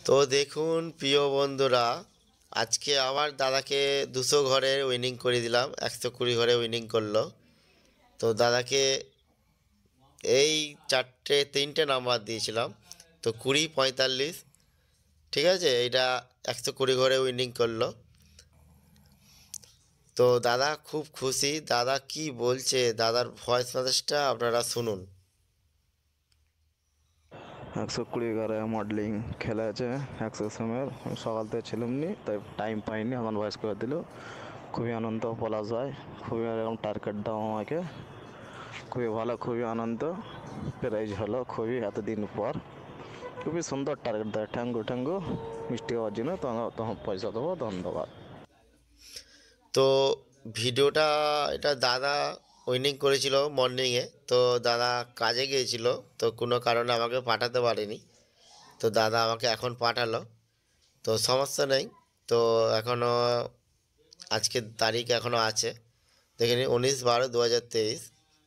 তো দেখুন প্রিয় বন্ধুরা, আজকে আবার দাদাকে 200 ঘরে উইনিং করে দিলাম, 120 ঘরে উইনিং করলো। তো দাদাকে এই তিনটে নাম্বার দিয়েছিলাম, তো 20, 45, ঠিক আছে, এইটা 120 ঘরে উইনিং করলো। তো দাদা খুব খুশি, দাদা কি বলছে, দাদার ভয়েস মেসেজটা আপনারা শুনুন। 120 ঘরে মডেলিং খেলা আছে 100 সময়ের। আমি সকাল থেকে ছিলাম নি, তাই টাইম পাইনি, আমার ভয়েস করে দিল। খুবই আনন্দ বলা যায়, খুবই এরকম টার্গেট দাও আমাকে, খুবই ভালো, খুবই আনন্দ। প্রাইজ হলো খুবই এতদিন পর, খুবই সুন্দর টার্গেট দেয়। ঠ্যাঙ্গু ঠ্যাঙ্গু মিষ্টি হওয়ার জন্য তখন পয়সা দেবো, ধন্যবাদ। তো ভিডিওটা, এটা দাদা উইনিং করেছিল মর্নিংয়ে। তো দাদা কাজে গিয়েছিল, তো কোনো কারণে আমাকে পাঠাতে পারেনি। তো দাদা আমাকে এখন পাঠালো, তো সমস্যা নেই। তো এখনও আজকের তারিখ এখনও আছে, দেখে নিন 19/12/2023।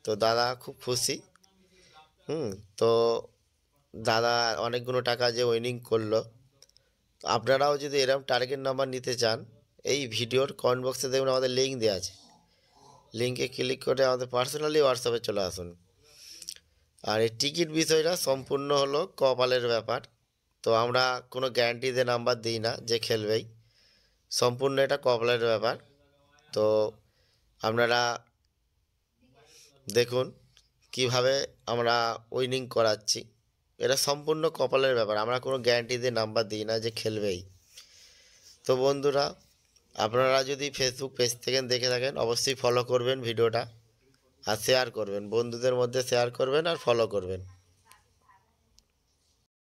তো দাদা খুব খুশি। তো দাদা অনেকগুলো টাকা যে উইনিং করলো। তো আপনারাও যদি এরকম টার্গেট নাম্বার নিতে চান, এই ভিডিওর কমেন্ট বক্সে দেখুন আমাদের লিঙ্ক দেওয়া আছে, লিঙ্কে ক্লিক করে আমাদের পার্সোনালি হোয়াটসঅ্যাপে চলে আসুন। আর এই টিকিট বিষয়টা সম্পূর্ণ হলো কপালের ব্যাপার। তো আমরা কোনো গ্যারান্টি দিয়ে নাম্বার দিই না যে খেলবেই, সম্পূর্ণ এটা কপালের ব্যাপার। তো আপনারা দেখুন কিভাবে আমরা উইনিং করাচ্ছি, এটা সম্পূর্ণ কপালের ব্যাপার, আমরা কোনো গ্যারান্টি দিয়ে নাম্বার দিই না যে খেলবেই। তো বন্ধুরা, আপনারা যদি ফেসবুক পেজ থেকে দেখে থাকেন অবশ্যই ফলো করবেন ভিডিওটা, আর শেয়ার করবেন, বন্ধুদের মধ্যে শেয়ার করবেন আর ফলো করবেন।